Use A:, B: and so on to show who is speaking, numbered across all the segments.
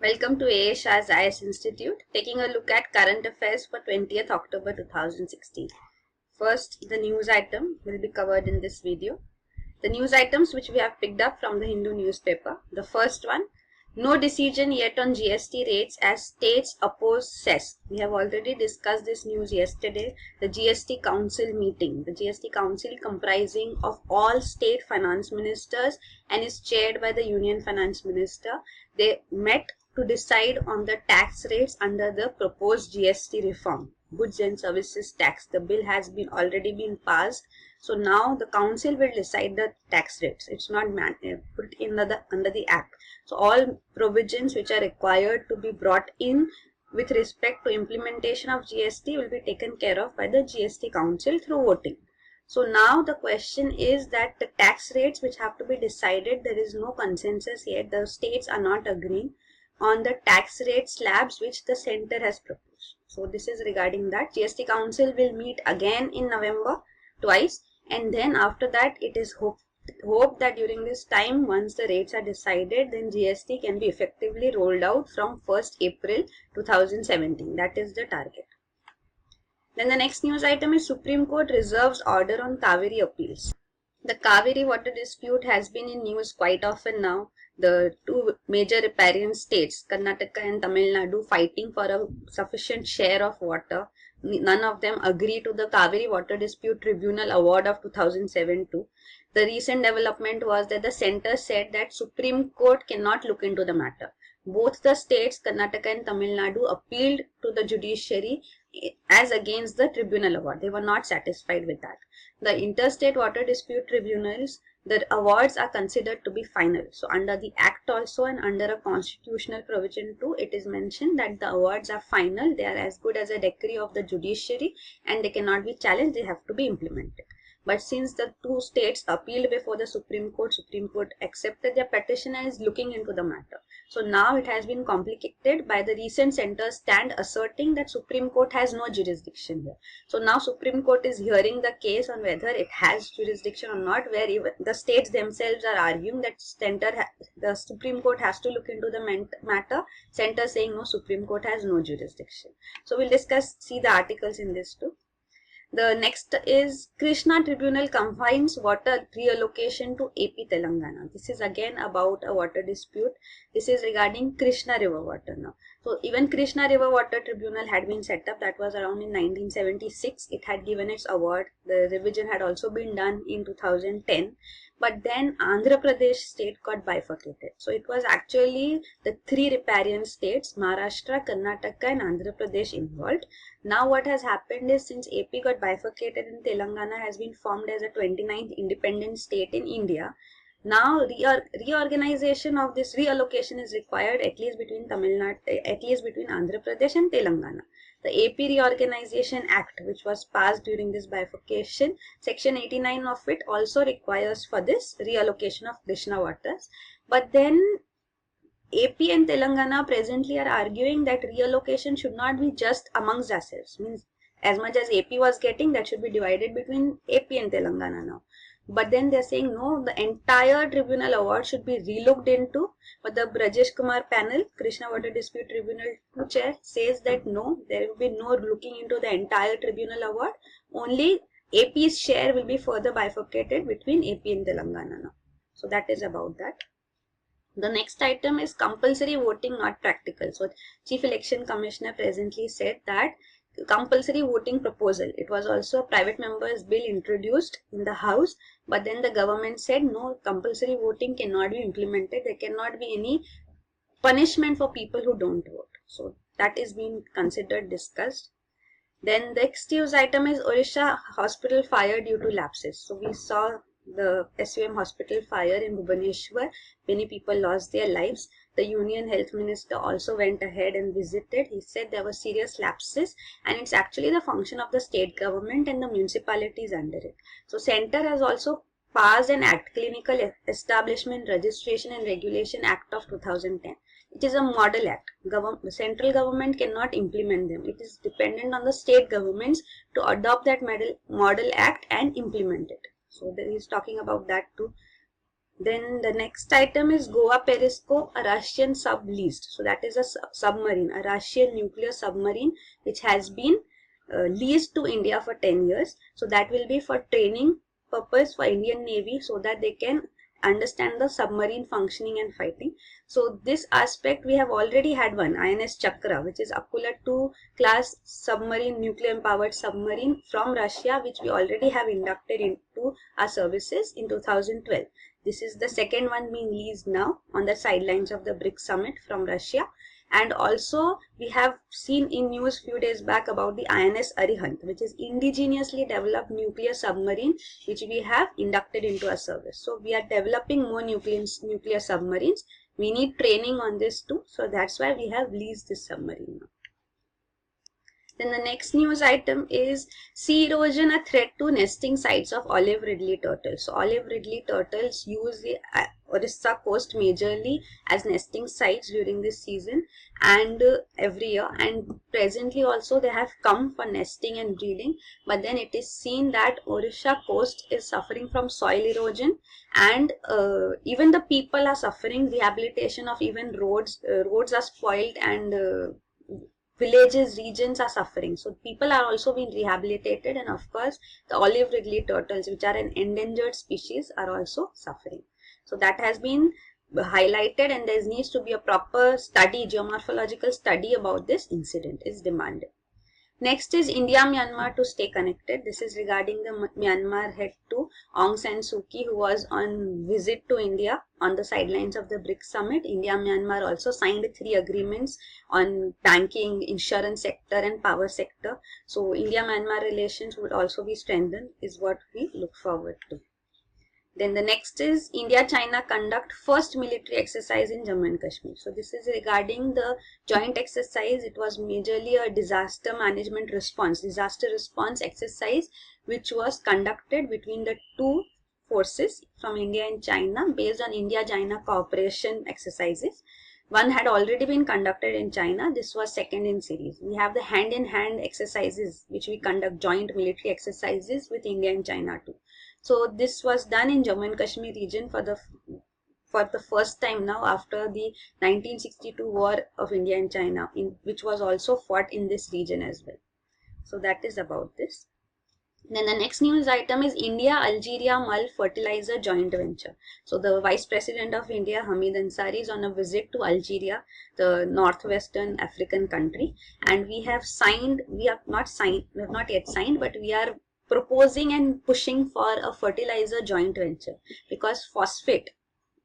A: Welcome to A. Shah's IS Institute, taking a look at current affairs for 20th October 2016. First, the news item will be covered in this video. The news items which we have picked up from the Hindu newspaper. The first one, no decision yet on GST rates as states oppose cess. We have already discussed this news yesterday. The GST Council meeting. The GST Council comprising of all state finance ministers and is chaired by the Union Finance Minister. They met to decide on the tax rates under the proposed GST reform, goods and services tax. The bill has already been passed. So now the council will decide the tax rates. It's not put in under the act. So all provisions which are required to be brought in with respect to implementation of GST will be taken care of by the GST Council through voting. So now the question is that the tax rates which have to be decided, there is no consensus yet. The states are not agreeing on the tax rate slabs which the center has proposed. So this is regarding that. GST Council will meet again in November twice, and then after that it is hoped that during this time, once the rates are decided, then GST can be effectively rolled out from 1st April 2017. That is the target. Then the next news item is Supreme Court reserves order on Kaveri appeals. The Kaveri water dispute has been in news quite often now. The two major riparian states, Karnataka and Tamil Nadu, fighting for a sufficient share of water. None of them agree to the Kaveri Water Dispute Tribunal Award of 2007 too. The recent development was that the center said that Supreme Court cannot look into the matter. Both the states, Karnataka and Tamil Nadu, appealed to the judiciary as against the tribunal award. They were not satisfied with that. The interstate water dispute tribunals, the awards are considered to be final. So under the act also and under a constitutional provision too, it is mentioned that the awards are final. They are as good as a decree of the judiciary and they cannot be challenged. They have to be implemented. But since the two states appealed before the Supreme Court accepted their petition and is looking into the matter. So now it has been complicated by the recent center's stand asserting that Supreme Court has no jurisdiction here. So now Supreme Court is hearing the case on whether it has jurisdiction or not, where even the states themselves are arguing that the Supreme Court has to look into the matter. Center saying no, Supreme Court has no jurisdiction. So we'll see the articles in this too. The next is Krishna Tribunal confines water reallocation to AP Telangana. This is again about a water dispute. This is regarding Krishna River water now. So even Krishna River Water Tribunal had been set up. That was around in 1976. It had given its award. The revision had also been done in 2010. But then Andhra Pradesh state got bifurcated. So it was actually the three riparian states, Maharashtra, Karnataka and Andhra Pradesh involved. Now what has happened is, since AP got bifurcated and Telangana has been formed as a 29th independent state in India, now reorganization of this reallocation is required at least between Andhra Pradesh and Telangana. The AP Reorganization Act, which was passed during this bifurcation, section 89 of it also requires for this reallocation of Krishna waters. But then AP and Telangana presently are arguing that reallocation should not be just amongst ourselves. Means as much as AP was getting, that should be divided between AP and Telangana now. But then they are saying no, the entire tribunal award should be relooked into. But the Brajesh Kumar panel, Krishna Water Dispute Tribunal 2 chair, says that no, there will be no looking into the entire tribunal award. Only AP's share will be further bifurcated between AP and Telangana now. So that is about that. The next item is compulsory voting not practical. So Chief Election Commissioner presently said that compulsory voting proposal, it was also a private member's bill introduced in the House, but then the government said no, compulsory voting cannot be implemented. There cannot be any punishment for people who don't vote. So that is being considered, discussed. Then the next news item is Odisha hospital fire due to lapses. So we saw the SUM hospital fire in Bhubaneswar. Many people lost their lives. The Union Health Minister also went ahead and visited. He said there were serious lapses and it's actually the function of the state government and the municipalities under it. So Center has also passed an act, Clinical Establishment Registration and Regulation Act of 2010. It is a model act. The central government cannot implement them. It is dependent on the state governments to adopt that model act and implement it. So he is talking about that too. Then the next item is Goa Perisco, a Russian sub-leased. So that is a submarine, a Russian nuclear submarine which has been leased to India for 10 years. So that will be for training purpose for Indian Navy so that they can understand the submarine functioning and fighting. So this aspect we have already had one, INS Chakra, which is Akula 2 class submarine, nuclear empowered submarine from Russia, which we already have inducted into our services in 2012. This is the second one being leased now on the sidelines of the BRICS summit from Russia. And also we have seen in news few days back about the INS Arihant, which is indigenously developed nuclear submarine which we have inducted into our service. So we are developing more nuclear submarines. We need training on this too. So that's why we have leased this submarine now. Then the next news item is sea erosion, a threat to nesting sites of olive ridley turtles. So olive ridley turtles use the Orissa coast majorly as nesting sites during this season and every year, and presently also they have come for nesting and breeding, but then it is seen that Orissa coast is suffering from soil erosion and even the people are suffering. Rehabilitation of even roads are spoiled and villages, regions are suffering. So people are also being rehabilitated, and of course the olive ridley turtles, which are an endangered species, are also suffering. So that has been highlighted, and there needs to be a proper study, geomorphological study about this incident is demanded. Next is India-Myanmar to stay connected. This is regarding the Myanmar head to Aung San Suu Kyi, who was on visit to India on the sidelines of the BRICS summit. India-Myanmar also signed 3 agreements on banking, insurance sector and power sector. So India-Myanmar relations would also be strengthened is what we look forward to. Then the next is India-China conduct first military exercise in Jammu and Kashmir. So this is regarding the joint exercise. It was majorly a disaster response exercise which was conducted between the two forces from India and China based on India-China cooperation exercises. One had already been conducted in China. This was second in series. We have the hand-in-hand exercises which we conduct, joint military exercises with India and China too. So this was done in Jammu and Kashmir region for the first time now after the 1962 war of India and China, which was also fought in this region as well. So that is about this. Then the next news item is India-Algeria Mul Fertilizer Joint Venture. So the Vice President of India, Hamid Ansari, is on a visit to Algeria, the northwestern African country, and we have not yet signed, but we are proposing and pushing for a fertilizer joint venture, because phosphate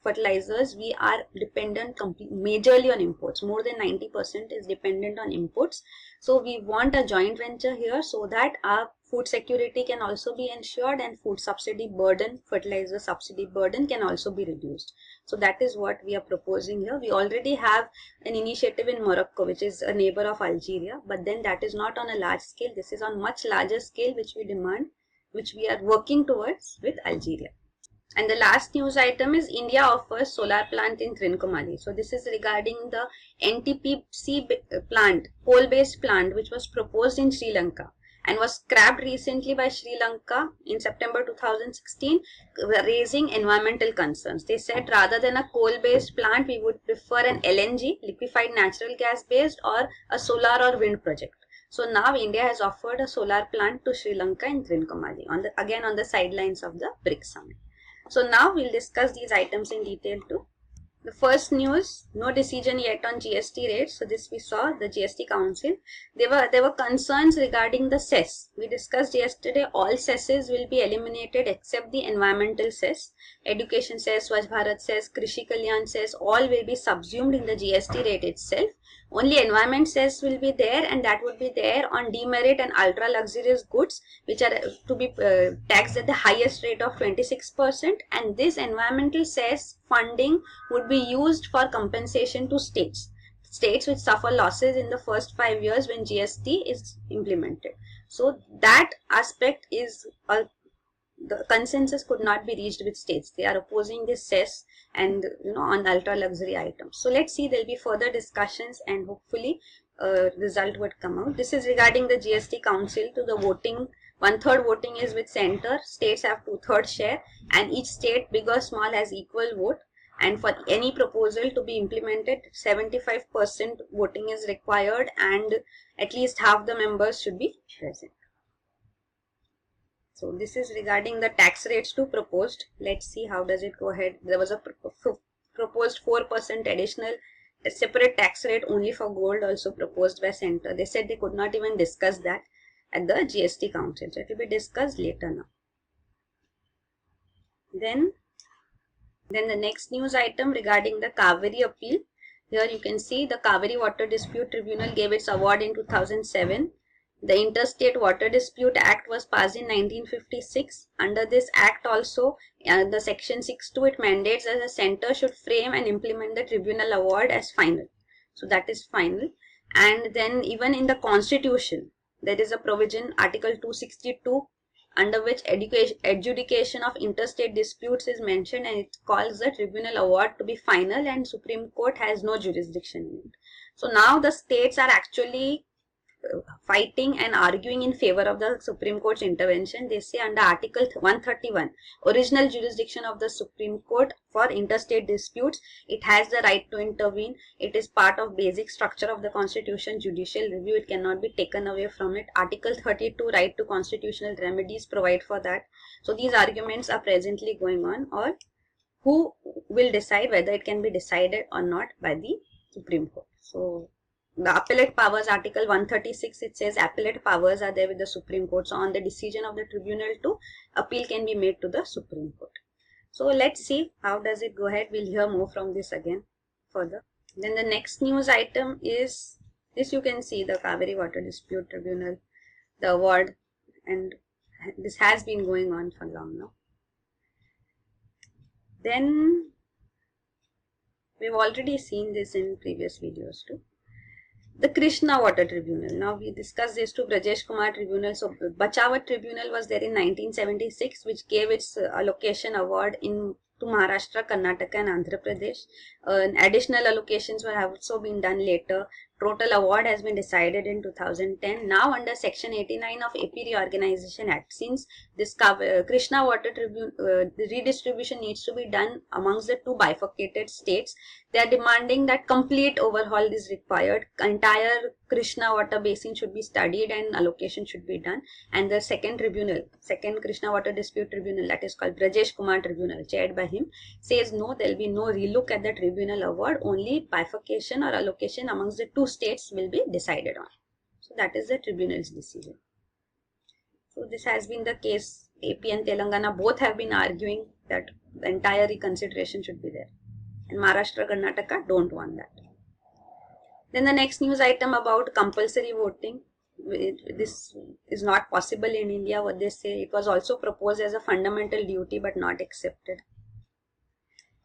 A: fertilizers we are dependent majorly on imports. More than 90% is dependent on imports. So we want a joint venture here so that our food security can also be ensured and food subsidy burden, fertilizer subsidy burden can also be reduced. So that is what we are proposing here. We already have an initiative in Morocco, which is a neighbor of Algeria, but then that is not on a large scale. This is on much larger scale, which we are working towards with Algeria. And the last news item is India offers solar plant in Trincomalee. So this is regarding the NTPC plant, coal-based plant, which was proposed in Sri Lanka and was scrapped recently by Sri Lanka in September 2016, raising environmental concerns. They said rather than a coal-based plant, we would prefer an LNG, liquefied natural gas-based, or a solar or wind project. So now India has offered a solar plant to Sri Lanka in Trincomalee, again on the sidelines of the BRICS summit. So now we'll discuss these items in detail too. The first news, no decision yet on GST rates. So this we saw, the GST Council. There were concerns regarding the cess. We discussed yesterday all cesses will be eliminated except the environmental cess. Education cess, Swachh Bharat cess, Krishi Kalyan cess, all will be subsumed in the GST rate itself. Only environment cess will be there, and that would be there on demerit and ultra luxurious goods, which are to be taxed at the highest rate of 26%, and this environmental cess funding would be used for compensation to states which suffer losses in the first 5 years when GST is implemented. So that aspect is the consensus could not be reached with states. They are opposing this cess and on ultra luxury items. So let's see, there will be further discussions and hopefully a result would come out. This is regarding the GST Council to the voting 1/3 voting is with center, states have 2/3 share, and each state, big or small, has equal vote. And for any proposal to be implemented, 75% voting is required and at least half the members should be present. So this is regarding the tax rates to proposed. Let's see how does it go ahead. There was a proposed 4% additional separate tax rate only for gold also proposed by center. They said they could not even discuss that at the GST Council. So it will be discussed later now. Then the next news item regarding the Kaveri appeal. Here you can see the Kaveri Water Dispute Tribunal gave its award in 2007. The Interstate Water Dispute Act was passed in 1956. Under this act also, the section 6.2, it mandates that the center should frame and implement the tribunal award as final. So that is final. And then even in the constitution, there is a provision, Article 262, under which adjudication of interstate disputes is mentioned, and it calls the tribunal award to be final and Supreme Court has no jurisdiction in it. So now the states are actually fighting and arguing in favor of the Supreme Court's intervention. They say under Article 131, original jurisdiction of the Supreme Court for interstate disputes, it has the right to intervene. It is part of basic structure of the Constitution, judicial review. It cannot be taken away from it. Article 32, right to constitutional remedies, provide for that. So these arguments are presently going on, or who will decide whether it can be decided or not by the Supreme Court. So the appellate powers, Article 136, it says appellate powers are there with the Supreme Court. So on the decision of the tribunal to appeal can be made to the Supreme Court. So let's see how does it go ahead. We'll hear more from this again further. Then the next news item is this. You can see the Kaveri Water Dispute Tribunal, the award, and this has been going on for long now. Then we've already seen this in previous videos too. The Krishna Water Tribunal. Now we discussed this to Brajesh Kumar Tribunal. So Bachawat Tribunal was there in 1976, which gave its allocation award to Maharashtra, Karnataka and Andhra Pradesh. Additional allocations have also been done later. Total award has been decided in 2010. Now under Section 89 of AP Reorganization Act, since this Krishna Water Tribunal, the redistribution needs to be done amongst the two bifurcated states, they are demanding that complete overhaul is required. Entire Krishna water basin should be studied and allocation should be done. And the second Krishna Water Dispute Tribunal, that is called Brajesh Kumar Tribunal, chaired by him, says no, there will be no relook at the tribunal award. Only bifurcation or allocation amongst the two states will be decided on. So that is the tribunal's decision. So this has been the case. AP and Telangana both have been arguing that the entire reconsideration should be there. And Maharashtra, Karnataka don't want that. Then the next news item about compulsory voting. This is not possible in India, what they say. It was also proposed as a fundamental duty but not accepted.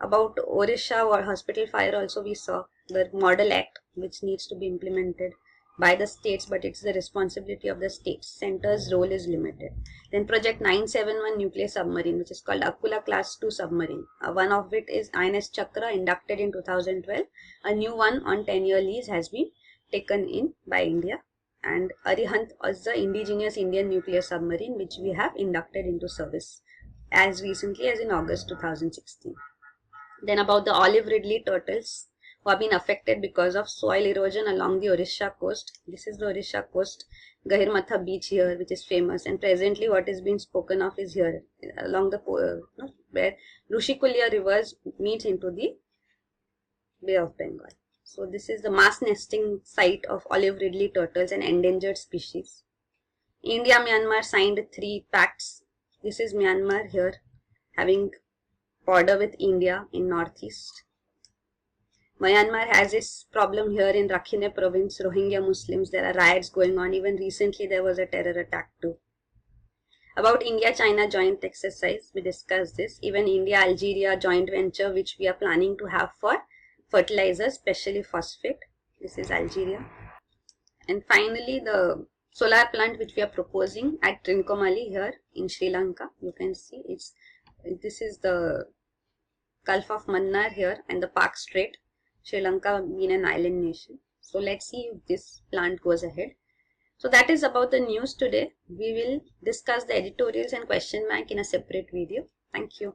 A: About Odisha or hospital fire also we saw the Model Act, which needs to be implemented by the states, but it's the responsibility of the states. Center's role is limited. Then Project 971 nuclear submarine, which is called Akula Class 2 submarine. One of it is INS Chakra, inducted in 2012. A new one on 10-year lease has been taken in by India. And Arihant is the indigenous Indian nuclear submarine, which we have inducted into service as recently as in August 2016. Then about the olive ridley turtles who have been affected because of soil erosion along the Odisha coast. This is the Odisha coast, Gahirmatha beach here, which is famous, and presently what is being spoken of is here along the where Rushikulya rivers meet into the Bay of Bengal. So this is the mass nesting site of olive ridley turtles, an endangered species. India Myanmar signed 3 pacts. This is Myanmar here, having border with India in northeast. Myanmar has its problem here in Rakhine province, Rohingya Muslims. There are riots going on. Even recently there was a terror attack too. About India-China joint exercise, we discussed this. Even India-Algeria joint venture, which we are planning to have for fertilizers, especially phosphate. This is Algeria. And finally, the solar plant which we are proposing at Trincomalee here in Sri Lanka. You can see this is the Gulf of Mannar here and the Park Strait. Sri Lanka being an island nation. So let's see if this plant goes ahead. So that is about the news today. We will discuss the editorials and question bank in a separate video. Thank you.